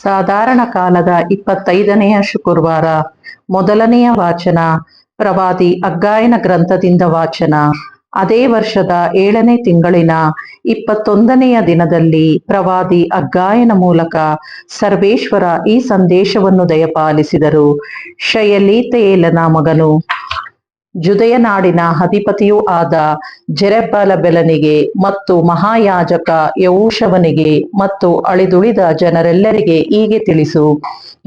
ಸಾಧಾರಣ ಕಾಲದ 25ನೆಯ ಶುಕ್ರವಾರ. ಮೊದಲನೆಯ ವಾಚನ ಪ್ರವಾದಿ ಹಗ್ಗಾಯನ ಗ್ರಂಥದಿಂದ ವಾಚನ. ಅದೇ ವರ್ಷದ 7ನೇ ತಿಂಗಳಿನ 21ನೆಯ ದಿನದಲ್ಲಿ ಪ್ರವಾದಿ ಹಗ್ಗಾಯನ ಮೂಲಕ ಸರ್ವೇಶ್ವರ ಈ ಸಂದೇಶವನ್ನು ದಯಪಾಲಿಸಿದರು. ಶಯಲೀತೇಲನ ಮಗನು, ಜುದೆಯ ನಾಡಿನ ಅಧಿಪತಿಯೂ ಆದ ಜೆರಬ್ಬಾಬೆಲನಿಗೆ ಮತ್ತು ಮಹಾಯಾಜಕ ಯೆಹೋಶುವನಿಗೆ ಮತ್ತು ಅಳಿದುಳಿದ ಜನರೆಲ್ಲರಿಗೆ ಹೀಗೆ ತಿಳಿಸು.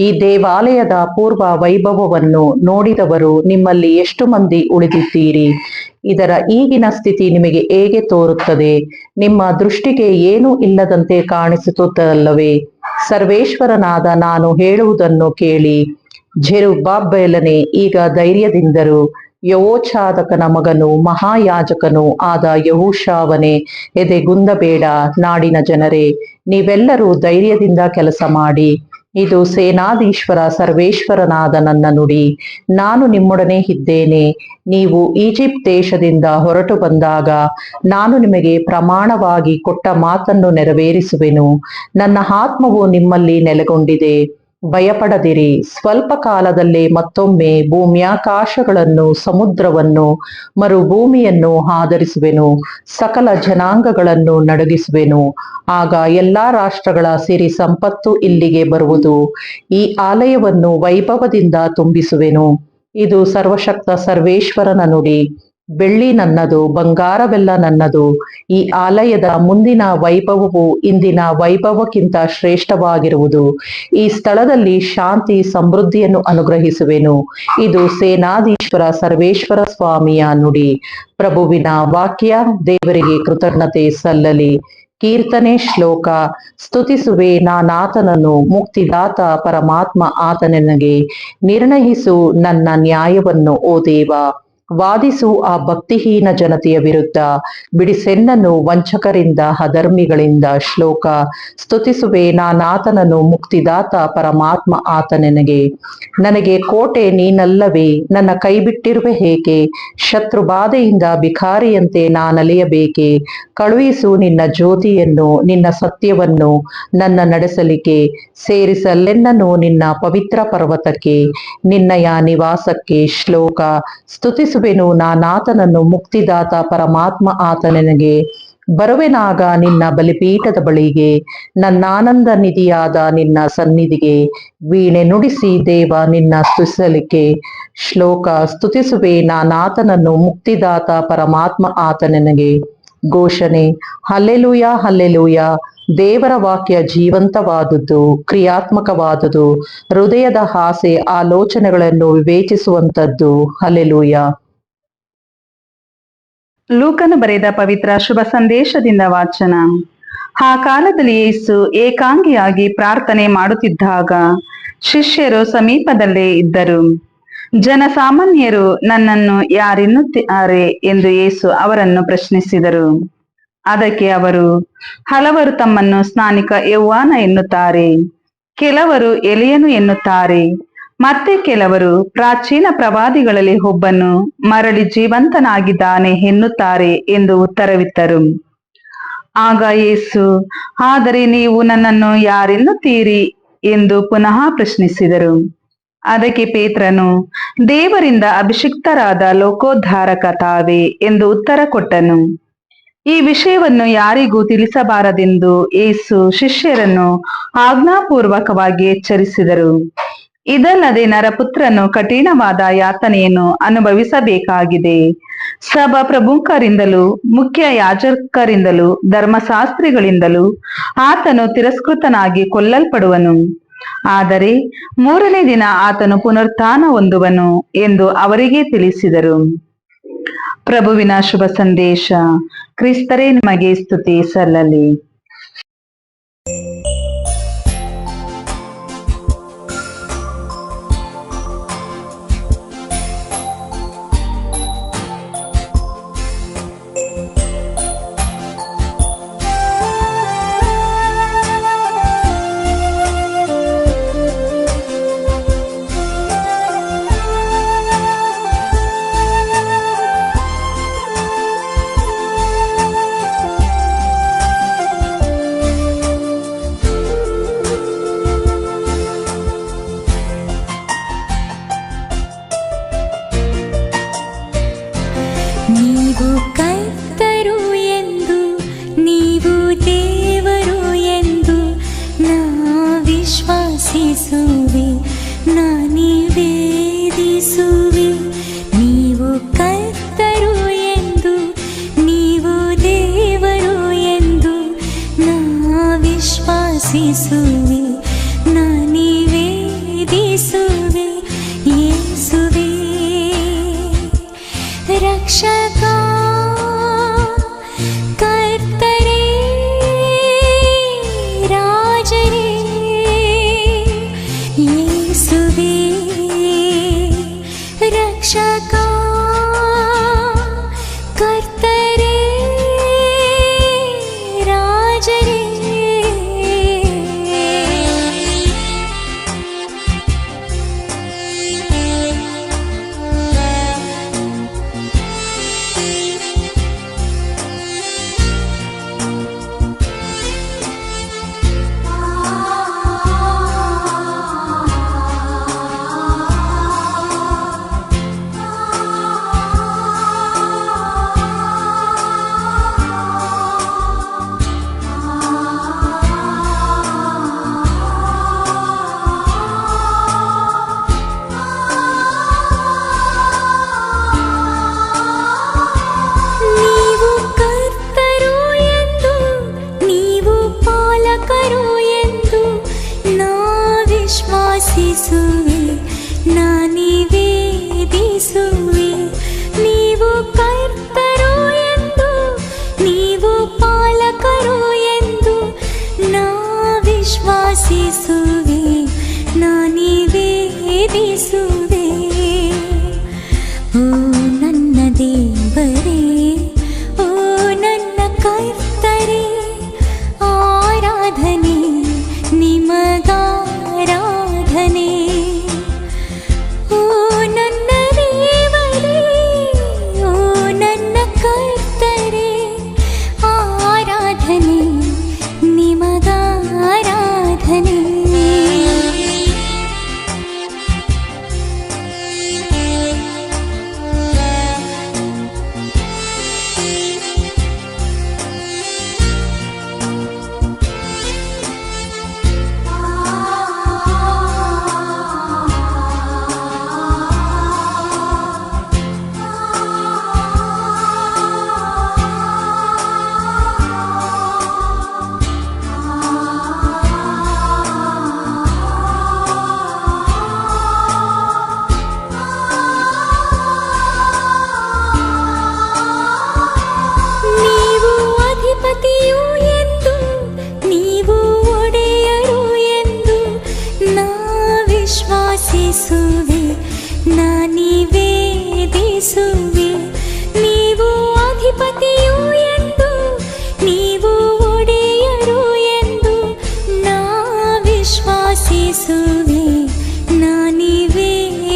ಈ ದೇವಾಲಯದ ಪೂರ್ವ ವೈಭವವನ್ನು ನೋಡಿದವರು ನಿಮ್ಮಲ್ಲಿ ಎಷ್ಟು ಮಂದಿ ಉಳಿದಿದ್ದೀರಿ? ಇದರ ಈಗಿನ ಸ್ಥಿತಿ ನಿಮಗೆ ಹೇಗೆ ತೋರುತ್ತದೆ? ನಿಮ್ಮ ದೃಷ್ಟಿಗೆ ಏನೂ ಇಲ್ಲದಂತೆ ಕಾಣಿಸುತ್ತದಲ್ಲವೇ? ಸರ್ವೇಶ್ವರನಾದ ನಾನು ಹೇಳುವುದನ್ನು ಕೇಳಿ. ಜೆರುಬ್ಬಾಬೆಲನೇ, ಈಗ ಧೈರ್ಯದಿಂದಿರು. ಯೆಹೋಚಾದಾಕನ ಮಗನೂ ಮಹಾಯಾಜಕನೂ ಆದ ಯೆಹೋಶುವನೇ, ಎದೆಗುಂದಬೇಡ. ನಾಡಿನ ಜನರೇ, ನೀವೆಲ್ಲರೂ ಧೈರ್ಯದಿಂದ ಕೆಲಸ ಮಾಡಿ. ಇದು ಸೇನಾಧೀಶ್ವರ ಸರ್ವೇಶ್ವರನಾದ ನನ್ನ ನುಡಿ. ನಾನು ನಿಮ್ಮೊಡನೆ ಇದ್ದೇನೆ. ನೀವು ಈಜಿಪ್ಟ್ ದೇಶದಿಂದ ಹೊರಟು ಬಂದಾಗ ನಾನು ನಿಮಗೆ ಪ್ರಮಾಣವಾಗಿ ಕೊಟ್ಟ ಮಾತನ್ನು ನೆರವೇರಿಸುವೆನು. ನನ್ನ ಆತ್ಮವು ನಿಮ್ಮಲ್ಲಿ ನೆಲೆಗೊಂಡಿದೆ. ಭಯಪಡದಿರಿ. ಸ್ವಲ್ಪ ಕಾಲದಲ್ಲೇ ಮತ್ತೊಮ್ಮೆ ಭೂಮ್ಯಾಕಾಶಗಳನ್ನು, ಸಮುದ್ರವನ್ನು, ಮರುಭೂಮಿಯನ್ನು ಆದರಿಸುವೆನು. ಸಕಲ ಜನಾಂಗಗಳನ್ನು ನಡುಗಿಸುವೆನು. ಆಗ ಎಲ್ಲಾ ರಾಷ್ಟ್ರಗಳ ಸಿರಿ ಸಂಪತ್ತು ಇಲ್ಲಿಗೆ ಬರುವುದು. ಈ ಆಲಯವನ್ನು ವೈಭವದಿಂದ ತುಂಬಿಸುವೆನು. ಇದು ಸರ್ವಶಕ್ತ ಸರ್ವೇಶ್ವರನ ನುಡಿ. ಬೆಳ್ಳಿ ನನ್ನದು, ಬಂಗಾರವೆಲ್ಲ ನನ್ನದು. ಈ ಆಲಯದ ಮುಂದಿನ ವೈಭವವು ಇಂದಿನ ವೈಭವಕ್ಕಿಂತ ಶ್ರೇಷ್ಠವಾಗಿರುವುದು. ಈ ಸ್ಥಳದಲ್ಲಿ ಶಾಂತಿ ಸಮೃದ್ಧಿಯನ್ನು ಅನುಗ್ರಹಿಸುವೆನು. ಇದು ಸೇನಾಧೀಶ್ವರ ಸರ್ವೇಶ್ವರ ಸ್ವಾಮಿಯ ನುಡಿ. ಪ್ರಭುವಿನ ವಾಕ್ಯ. ದೇವರಿಗೆ ಕೃತಜ್ಞತೆ ಸಲ್ಲಲಿ. ಕೀರ್ತನೆ. ಶ್ಲೋಕ. ಸ್ತುತಿಸುವೆ ನಾನಾತನನ್ನು, ಮುಕ್ತಿದಾತ ಪರಮಾತ್ಮ ಆತನೆನಗೆ. ನಿರ್ಣಯಿಸು ನನ್ನ ನ್ಯಾಯವನ್ನು, ಓ ದೇವ. ವಾದಿಸು ಆ ಭಕ್ತಿಹೀನ ಜನತೆಯ ವಿರುದ್ಧ. ಬಿಡಿಸೆನ್ನನು ವಂಚಕರಿಂದ, ಅಧರ್ಮಿಗಳಿಂದ. ಶ್ಲೋಕ. ಸ್ತುತಿಸುವೆ ನಾನಾತನನ್ನು, ಮುಕ್ತಿದಾತ ಪರಮಾತ್ಮ ಆತನೆನಗೆ. ನನಗೆ ಕೋಟೆ ನೀನಲ್ಲವೇ? ನನ್ನ ಕೈ ಬಿಟ್ಟಿರುವೆ ಏಕೆ? ಶತ್ರುಬಾಧೆಯಿಂದ ಭಿಕಾರಿಯಂತೆ ನಾನಲೆಯಬೇಕೆ? ಕಳುಹಿಸು ನಿನ್ನ ಜ್ಯೋತಿಯನ್ನು, ನಿನ್ನ ಸತ್ಯವನ್ನು ನನ್ನ ನಡೆಸಲಿಕ್ಕೆ. ಸೇರಿಸಲೆನ್ನನು ನಿನ್ನ ಪವಿತ್ರ ಪರ್ವತಕ್ಕೆ, ನಿನ್ನಯ ನಿವಾಸಕ್ಕೆ. ಶ್ಲೋಕ. ಸ್ತುತಿಸುವೆನು ನಾನಾತನನ್ನು, ಮುಕ್ತಿದಾತ ಪರಮಾತ್ಮ ಆತನೆನಗೆ. ಬರುವೆನಾಗ ನಿನ್ನ ಬಲಿಪೀಠದ ಬಳಿಗೆ, ನನ್ನಾನಂದ ನಿಧಿಯಾದ ನಿನ್ನ ಸನ್ನಿಧಿಗೆ. ವೀಣೆ ನುಡಿಸಿ ದೇವ ನಿನ್ನ ಸ್ತುತಿಸಲಿಕ್ಕೆ. ಶ್ಲೋಕ. ಸ್ತುತಿಸುವೆ ನಾನಾತನನ್ನು, ಮುಕ್ತಿದಾತ ಪರಮಾತ್ಮ ಆತನೆನಗೆ. ಘೋಷಣೆ. Hallelujah, hallelujah. ದೇವರ ವಾಕ್ಯ ಜೀವಂತವಾದುದು, ಕ್ರಿಯಾತ್ಮಕವಾದುದು, ಹೃದಯದ ಆಸೆ ಆಲೋಚನೆಗಳನ್ನು ವಿವೇಚಿಸುವಂತದ್ದು. ಹಲ್ಲೆಲೂಯಾ. ಲೂಕನು ಬರೆದ ಪವಿತ್ರ ಶುಭ ಸಂದೇಶದಿಂದ ವಾಚನ. ಆ ಕಾಲದಲ್ಲಿ ಯೇಸು ಏಕಾಂಗಿಯಾಗಿ ಪ್ರಾರ್ಥನೆ ಮಾಡುತ್ತಿದ್ದಾಗ ಶಿಷ್ಯರು ಸಮೀಪದಲ್ಲೇ ಇದ್ದರು. ಜನಸಾಮಾನ್ಯರು ನನ್ನನ್ನು ಯಾರೆನ್ನುತ್ತಾರೆ ಎಂದು ಯೇಸು ಅವರನ್ನು ಪ್ರಶ್ನಿಸಿದರು. ಅದಕ್ಕೆ ಅವರು, ಹಲವರು ತಮ್ಮನ್ನು ಸ್ನಾನಿಕ ಯೌವನ ಎನ್ನುತ್ತಾರೆ, ಕೆಲವರು ಎಲಿಯನು ಎನ್ನುತ್ತಾರೆ, ಮತ್ತೆ ಕೆಲವರು ಪ್ರಾಚೀನ ಪ್ರವಾದಿಗಳಲ್ಲಿ ಒಬ್ಬನು ಮರಳಿ ಜೀವಂತನಾಗಿದ್ದಾನೆ ಎನ್ನುತ್ತಾರೆ ಎಂದು ಉತ್ತರವಿತ್ತರು. ಆಗ ಯೇಸು, ಆದರೆ ನೀವು ನನ್ನನ್ನು ಯಾರೆನ್ನುತ್ತೀರಿ ಎಂದು ಪುನಃ ಪ್ರಶ್ನಿಸಿದರು. ಅದಕ್ಕೆ ಪೇತ್ರನು, ದೇವರಿಂದ ಅಭಿಷಿಕ್ತರಾದ ಲೋಕೋದ್ಧಾರಕ ತಾವೇ ಎಂದು ಉತ್ತರ ಕೊಟ್ಟನು. ಈ ವಿಷಯವನ್ನು ಯಾರಿಗೂ ತಿಳಿಸಬಾರದೆಂದು ಯೇಸು ಶಿಷ್ಯರನ್ನು ಆಜ್ಞಾಪೂರ್ವಕವಾಗಿ ಎಚ್ಚರಿಸಿದರು. ಇದಲ್ಲದೆ ನರಪುತ್ರನು ಕಠಿಣವಾದ ಯಾತನೆಯನ್ನು ಅನುಭವಿಸಬೇಕಾಗಿದೆ. ಸಭಾ ಪ್ರಮುಖರಿಂದಲೂ ಮುಖ್ಯ ಯಾಜಕರಿಂದಲೂ ಧರ್ಮಶಾಸ್ತ್ರಿಗಳಿಂದಲೂ ಆತನು ತಿರಸ್ಕೃತನಾಗಿ ಕೊಲ್ಲಲ್ಪಡುವನು. ಆದರೆ 3ನೇ ದಿನ ಆತನು ಪುನರುತ್ಥಾನ ಹೊಂದುವನು ಎಂದು ಅವರಿಗೆ ತಿಳಿಸಿದರು. ಪ್ರಭುವಿನ ಶುಭ ಸಂದೇಶ. ಕ್ರಿಸ್ತರೇ, ನಿಮಗೆ ಸ್ತುತಿ ಸಲ್ಲಲಿ. ವಿಶ್ವಾಸಿಸುವೆ ನಾ ನಿವೇದಿಸುವೆ ನೀವು ಕರ್ತರು ಎಂದು ನೀವು ದೇವರು ಎಂದು ನಾ ವಿಶ್ವಾಸಿಸುವೆ ನಾ ನಿವೇದಿಸುವೆ ಯೇಸುವೇ ರಕ್ಷಕ ಕರ್ತರೇ ರಾಜರೇ ಯೇಸುವೇ ರಕ್ಷಕ ಕರ್ತರೇ ರಾಜರೇ ನೀವು ಕರ್ತರು ಎಂದು ನೀವು ಪಾಲಕರು ಎಂದು ನಾ ವಿಶ್ವಾಸಿಸುವೆ ನಾ ನಿವೇದಿಸುವೆ ನೀವು ಕರ್ತರು ಎಂದು ನೀವು ಪಾಲಕರು ಎಂದು ನಾ ವಿಶ್ವಾಸಿಸುವೆ ನಾ ನಿವೇದಿಸುವೆ ಓ ನನ್ನ ದೇವರೇ ಓ ನನ್ನ ಕರ್ತರೇ ಆರಾಧನೆ ನಿಮಗಾರಾಧನೆ ಓ ನನ್ನ ದೇವರೇ ಓ ನನ್ನ ಕರ್ತರೇ ಆರಾಧನೆ ನಿಮಗಾರಾಧನೆ ನೀವು ಅಧಿಪತಿಯು ಎಂದು ನೀವು ಒಡೆಯರು ಎಂದು ನಾ ವಿಶ್ವಾಸಿಸುವೆ ನಾ ನಿವೇದಿಸುವೆ ನೀವು ಅಧಿಪತಿಯು ಎಂದು ನೀವು ಒಡೆಯರು ಎಂದು ನಾ ವಿಶ್ವಾಸಿಸುವೆ ನಾ ನಿವೇದಿಸುವೆ